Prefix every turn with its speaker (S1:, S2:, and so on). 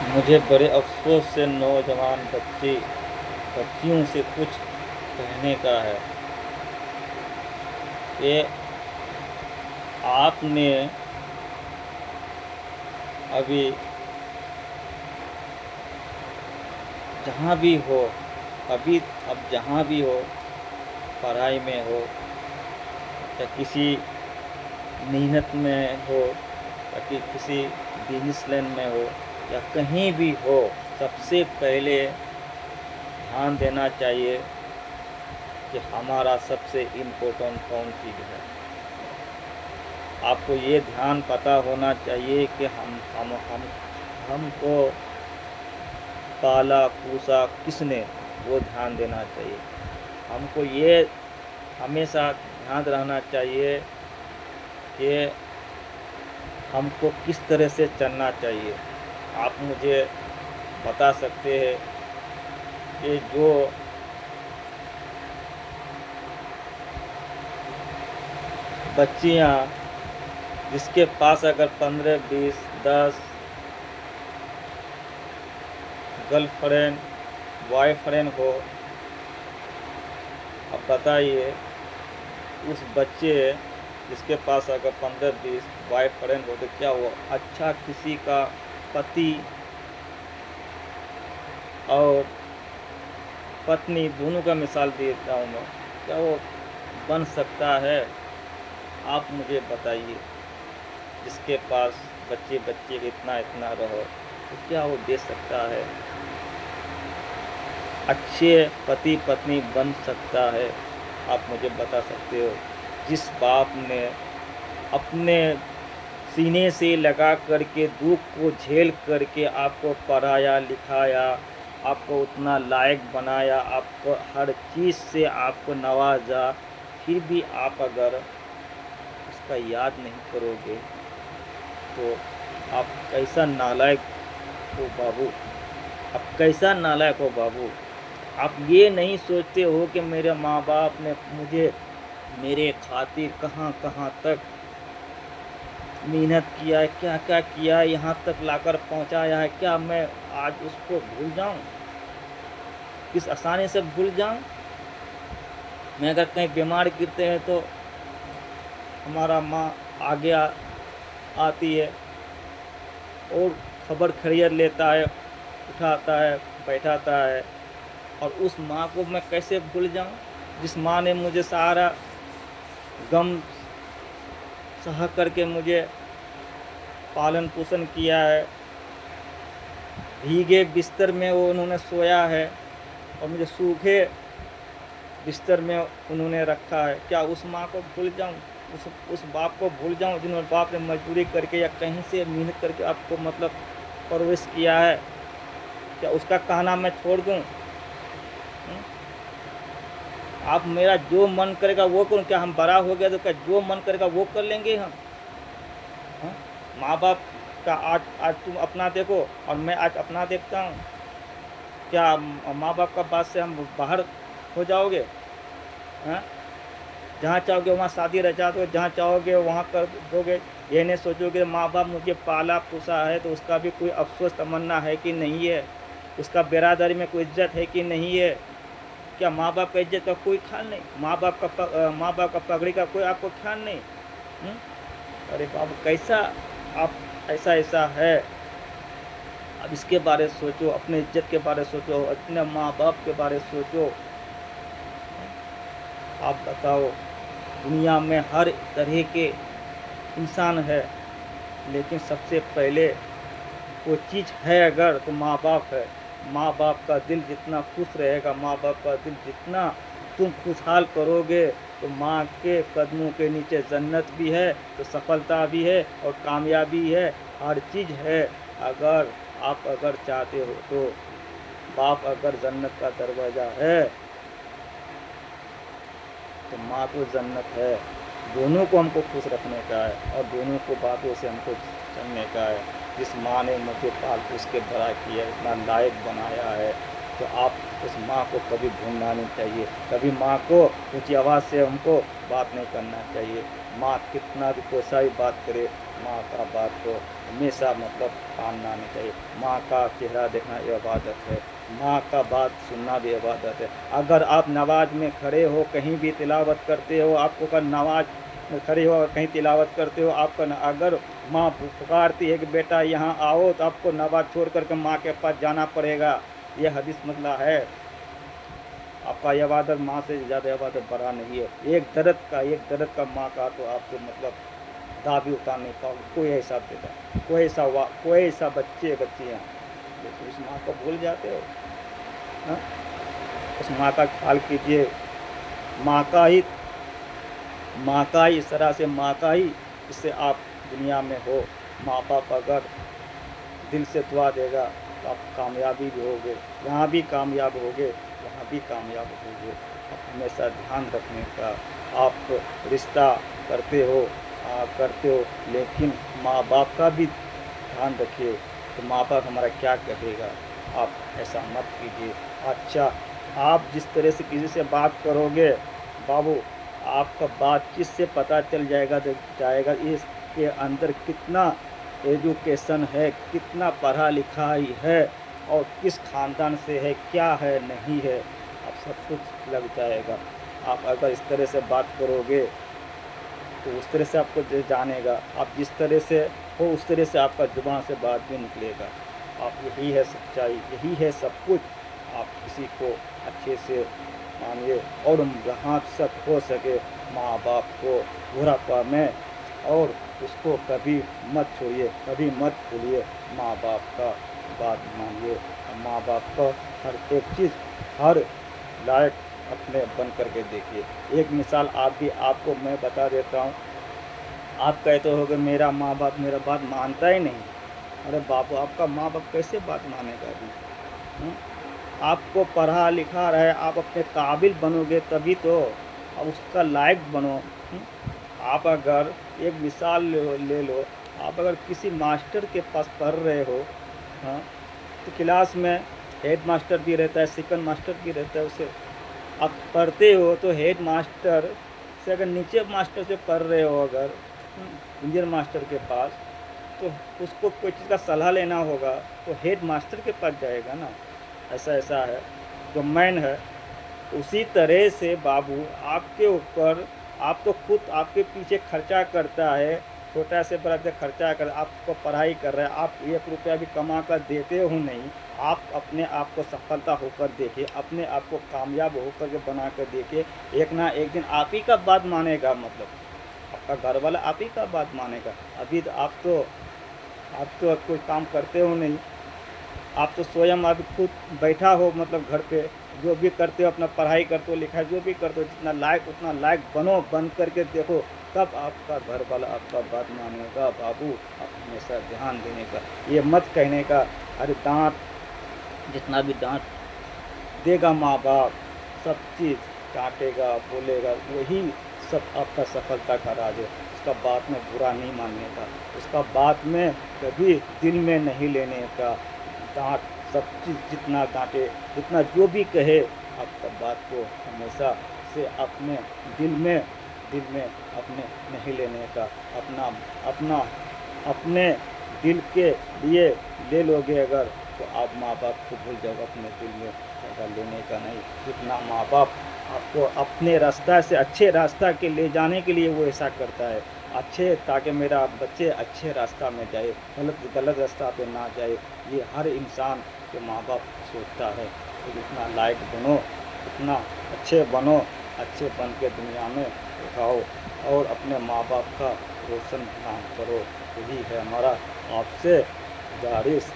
S1: मुझे बड़े अफ़सोस से नौजवान बच्चियों से कुछ कहने का है कि आपने अभी जहाँ भी हो अभी अब जहाँ भी हो, पढ़ाई में हो या किसी मेहनत में हो या कि किसी बिजनेस लाइन में हो या कहीं भी हो, सबसे पहले ध्यान देना चाहिए कि हमारा सबसे इम्पोर्टेंट कौन चीज़ है। आपको ये ध्यान पता होना चाहिए कि हमको पाला पोसा किसने, वो ध्यान देना चाहिए। हमको ये हमेशा ध्यान रहना चाहिए कि हमको किस तरह से चलना चाहिए। आप मुझे बता सकते हैं कि जो बच्चियाँ जिसके पास अगर 15, 20, 10 गर्लफ्रेंड बॉयफ्रेंड हो, अब बताइए उस बच्चे जिसके पास अगर 15, 20 बॉयफ्रेंड हो तो क्या वो अच्छा किसी का पति और पत्नी दोनों का मिसाल देता हूँ मैं, क्या वो बन सकता है? आप मुझे बताइए। जिसके पास बच्चे के इतना रहो तो क्या वो दे सकता है? अच्छे पति पत्नी बन सकता है? आप मुझे बता सकते हो? जिस बाप ने अपने सीने से लगा करके दुख को झेल करके आपको पढ़ाया लिखाया, आपको उतना लायक बनाया, आपको हर चीज़ से आपको नवाजा, फिर भी आप अगर उसका याद नहीं करोगे तो आप कैसा नालायक हो बाबू। आप कैसा नालायक हो बाबू। आप ये नहीं सोचते हो कि मेरे माँ बाप ने मुझे मेरे खातिर कहाँ कहाँ तक मेहनत किया है, क्या क्या किया है, यहाँ तक लाकर पहुँचाया है। क्या मैं आज उसको भूल जाऊँ? किस आसानी से भूल जाऊँ? मैं अगर कहीं बीमार गिरते हैं तो हमारा माँ आगे आती है और खबर खैरियत लेता है, उठाता है, बैठाता है। और उस माँ को मैं कैसे भूल जाऊँ, जिस माँ ने मुझे सारा गम सह करके मुझे पालन पोषण किया है। भीगे बिस्तर में वो उन्होंने सोया है और मुझे सूखे बिस्तर में उन्होंने रखा है। क्या उस माँ को भूल जाऊँ? उस बाप को भूल जाऊँ जिन्होंने बाप ने मजदूरी करके या कहीं से मेहनत करके आपको मतलब परवरिश किया है? क्या उसका कहना मैं छोड़ दूँ? आप मेरा जो मन करेगा वो करूँ? क्या हम बड़ा हो गया तो क्या जो मन करेगा वो कर लेंगे हम? माँ बाप का आज तुम अपना देखो और मैं आज अपना देखता हूँ। क्या माँ बाप का बात से हम बाहर हो जाओगे? हाँ, जहाँ चाहोगे वहाँ शादी रचा दो, जहाँ चाहोगे वहाँ कर दोगे। ये नहीं सोचोगे माँ बाप मुझे पाला पोसा है तो उसका भी कोई अफसोस तमन्ना है कि नहीं है? उसका बिरादरी में कोई इज्जत है कि नहीं है? क्या माँ बाप का इज्जत का कोई ख्याल नहीं? माँ बाप का पगड़ी का कोई आपको ख्याल नहीं? अरे बाबू कैसा आप ऐसा है। अब इसके बारे में सोचो, अपने इज्जत के बारे में सोचो, अपने माँ बाप के बारे में सोचो। आप बताओ, दुनिया में हर तरह के इंसान है, लेकिन सबसे पहले वो चीज़ है अगर तो माँ बाप है। माँ बाप का दिल जितना खुश रहेगा, माँ बाप का दिल जितना तुम खुशहाल करोगे, तो माँ के कदमों के नीचे जन्नत भी है, तो सफलता भी है और कामयाबी है, हर चीज़ है। अगर आप अगर चाहते हो तो बाप अगर जन्नत का दरवाज़ा है तो माँ तो जन्नत है। दोनों को हमको खुश रखने का है और दोनों को बातों से हमको चलने का है। जिस माँ ने मुझे पाल पोस के बड़ा किया, इतना लायक बनाया है, तो आप उस माँ को कभी भूलना नहीं चाहिए। कभी माँ को ऊँची आवाज़ से हमको बात नहीं करना चाहिए। माँ कितना भी कोई सा भी बात करे, माँ का बात को हमेशा मतलब मानना नहीं चाहिए। माँ का चेहरा देखना इबादत है, माँ का बात सुनना भी इबादत है। अगर आप नमाज में खड़े हो, कहीं भी तिलावत करते हो, आपको अगर नमाज में खड़े हो, कहीं तिलावत करते हो, आपका अगर माँ पुकारती है कि बेटा यहाँ आओ, तो आपको नमाज छोड़ करके माँ के पास जाना पड़ेगा। ये हदीस मतलब है। आपका इबादत माँ से ज़्यादा इबादत बड़ा नहीं है। एक दर्द का माँ का तो आपको मतलब दाबी उतार नहीं पाओगे। कोई ऐसा बेटा, कोई ऐसा बच्चियाँ जो तो उस माँ को भूल जाते हो। हाँ, उस माँ का ख्याल कीजिए। माँ का ही माँ का ही इस तरह से माँ का ही इससे आप दुनिया में हो। माँ बाप अगर दिल से दुआ देगा तो आप कामयाबी भी होगे, यहाँ भी कामयाब होगे, वहाँ भी कामयाब होगे। आप हमेशा ध्यान रखने का। आप रिश्ता करते हो, लेकिन माँ बाप का भी ध्यान रखिए कि माँ बाप हमारा क्या कहेगा। आप ऐसा मत कीजिए। अच्छा, आप जिस तरह से किसी से बात करोगे बाबू, आपका बातचीत से पता चल जाएगा इसके अंदर कितना एजुकेशन है, कितना पढ़ा लिखा ही है, और किस खानदान से है, क्या है नहीं है, आप सब कुछ लग जाएगा। आप अगर इस तरह से बात करोगे तो उस तरह से आपको जानेगा। आप जिस तरह से हो उस तरह से आपका ज़ुबान से बात भी निकलेगा। आप यही है सच्चाई, यही है सब कुछ। आप किसी को अच्छे से मानिए, और जहाँ तक हो सके माँ बाप को बुरा में, और उसको कभी मत छोड़िए, कभी मत भूलिए। माँ बाप का बात मानिए, और माँ बाप का हर एक चीज़, हर लायक अपने बन करके देखिए। एक मिसाल आपको मैं बता देता हूँ। आप कहते होगे मेरा माँ बाप मेरा बात मानता ही नहीं। अरे बापू, आपका माँ बाप कैसे बात मानेगा अभी? हुँ? आपको पढ़ा लिखा रहे, आप अपने काबिल बनोगे तभी तो, अब उसका लायक बनो। हुँ? आप अगर एक मिसाल ले लो, आप अगर किसी मास्टर के पास पढ़ रहे हो, हाँ, तो क्लास में हेड मास्टर भी रहता है, सेकंड मास्टर भी रहता है। उसे आप पढ़ते हो तो हेड मास्टर से अगर नीचे मास्टर से पढ़ रहे हो, अगर इंजीनियर मास्टर के पास, तो उसको कोई चीज़ का सलाह लेना होगा तो हेड मास्टर के पास जाएगा ना। ऐसा है, जो मैन है। उसी तरह से बाबू आपके ऊपर, आप तो खुद आपके पीछे खर्चा करता है, छोटा से बड़ा से खर्चा कर, आपको पढ़ाई कर रहा है, आप 1 रुपया भी कमा कर देते हो नहीं। आप अपने आप को सफलता होकर देखिए, अपने आप को कामयाब होकर के बना कर देखिए। एक ना एक दिन आप ही का बात मानेगा, मतलब आपका घर वाला आप ही का बात मानेगा। अभी तो आप तो कोई काम करते हो नहीं। आप तो स्वयं अभी खुद बैठा हो, मतलब घर पे जो भी करते हो, अपना पढ़ाई करते हो, लिखाई जो भी करते हो, जितना लायक उतना लायक बनो, बन करके देखो, तब आपका घर वाला आपका बात मानेगा। बाबू, आप हमेशा ध्यान देने का, ये मत कहने का अरे डांट, जितना भी डांट देगा माँ बाप, सब चीज़ डांटेगा बोलेगा, वही सब आपका सफलता का राज है। उसका बात में बुरा नहीं मानने का, उसका बात में कभी दिल में नहीं लेने का। डांट, सब चीज़ जितना डांटे, जितना जो भी कहे, आपका बात को हमेशा से अपने दिल में अपने नहीं लेने का। अपना अपना अपने दिल के लिए ले लोगे अगर, तो आप माँ बाप को भूल जाओगे। अपने दिल में ज़्यादा लेने का नहीं। जितना माँ बाप आपको अपने रास्ता से अच्छे रास्ता के ले जाने के लिए वो ऐसा करता है, अच्छे, ताकि मेरा बच्चे अच्छे रास्ता में जाए, गलत रास्ता पे ना जाए। ये हर इंसान के माँ बाप सोचता है। तो जितना लायक बनो, उतना अच्छे बनो, अच्छे बन के दुनिया में दिखाओ, और अपने माँ बाप का रोशन नाम करो। यही है हमारा आपसे गुजारिश।